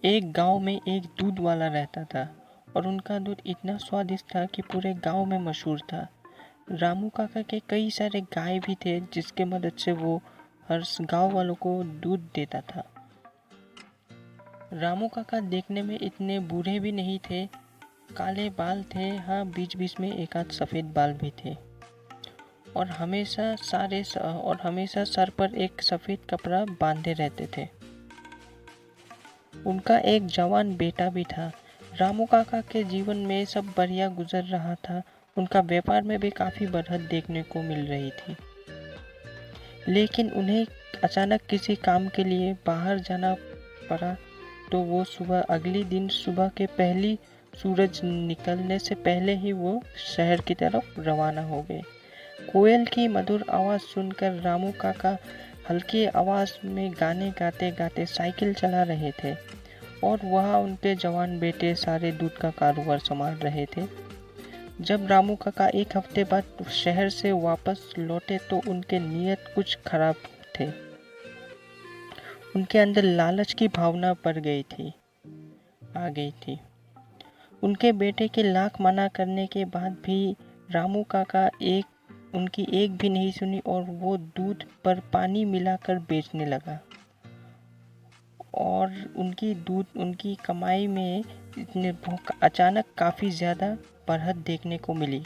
एक गांव में एक दूध वाला रहता था और उनका दूध इतना स्वादिष्ट था कि पूरे गांव में मशहूर था। रामू काका के कई सारे गाय भी थे जिसके मदद से वो हर गांव वालों को दूध देता था। रामू काका देखने में इतने बूढ़े भी नहीं थे, काले बाल थे, हाँ बीच बीच में एक आध सफ़ेद बाल भी थे और हमेशा सर पर एक सफ़ेद कपड़ा बांधे रहते थे। उनका एक जवान बेटा भी था। रामू काका के जीवन में सब बढ़िया गुजर रहा था। उनका व्यापार में भी काफ़ी बढ़त देखने को मिल रही थी, लेकिन उन्हें अचानक किसी काम के लिए बाहर जाना पड़ा। तो वो अगले दिन सुबह के पहली सूरज निकलने से पहले ही वो शहर की तरफ रवाना हो गए। कोयल की मधुर आवाज़ सुनकर रामू काका हल्की आवाज़ में गाने गाते गाते साइकिल चला रहे थे और वहाँ उनके जवान बेटे सारे दूध का कारोबार संभाल रहे थे। जब रामू काका एक हफ्ते बाद शहर से वापस लौटे तो उनके नीयत कुछ खराब थे। उनके अंदर लालच की भावना आ गई थी। उनके बेटे के लाख मना करने के बाद भी रामू काका उनकी एक भी नहीं सुनी और वो दूध पर पानी मिलाकर बेचने लगा और उनकी कमाई में अचानक काफ़ी ज़्यादा बढ़त देखने को मिली।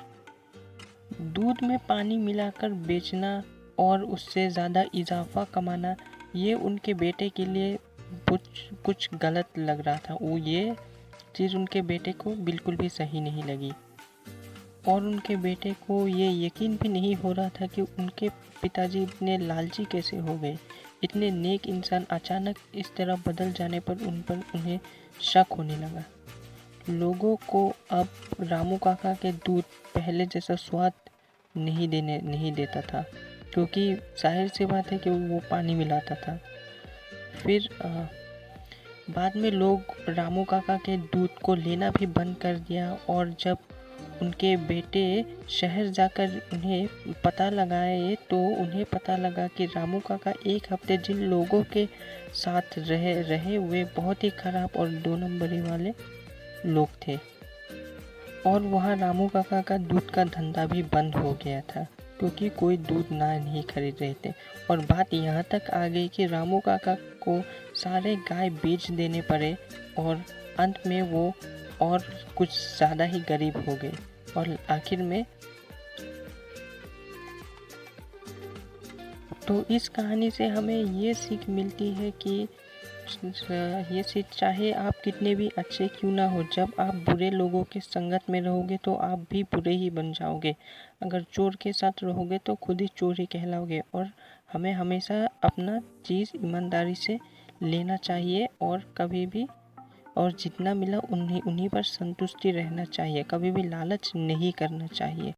दूध में पानी मिलाकर बेचना और उससे ज़्यादा इजाफा कमाना, ये उनके बेटे के लिए कुछ गलत लग रहा था। ये चीज़ उनके बेटे को बिल्कुल भी सही नहीं लगी और उनके बेटे को ये यकीन भी नहीं हो रहा था कि उनके पिताजी इतने लालची कैसे हो गए। इतने नेक इंसान अचानक इस तरह बदल जाने पर उन्हें शक होने लगा। लोगों को अब रामू काका के दूध पहले जैसा स्वाद नहीं देता था, क्योंकि जाहिर सी बात है कि वो पानी मिलाता था। फिर बाद में लोग रामू काका के दूध को लेना भी बंद कर दिया और जब उनके बेटे शहर जाकर उन्हें पता लगाए तो उन्हें पता लगा कि रामू काका एक हफ्ते जिन लोगों के साथ रहे वे बहुत ही खराब और 2 नंबरी वाले लोग थे और वहाँ रामू काका का दूध का धंधा भी बंद हो गया था क्योंकि कोई दूध नहीं खरीद रहे थे। और बात यहाँ तक आ गई कि रामू काका को सारे गाय बेच देने पड़े और अंत में वो और कुछ ज़्यादा ही गरीब हो गए। और आखिर में तो इस कहानी से हमें ये सीख मिलती है कि चाहे आप कितने भी अच्छे क्यों ना हो, जब आप बुरे लोगों के संगत में रहोगे तो आप भी बुरे ही बन जाओगे। अगर चोर के साथ रहोगे तो खुद ही चोर ही कहलाओगे। और हमें हमेशा अपना चीज़ ईमानदारी से लेना चाहिए और कभी भी और जितना मिला उन्हीं पर संतुष्टि रहना चाहिए। कभी भी लालच नहीं करना चाहिए।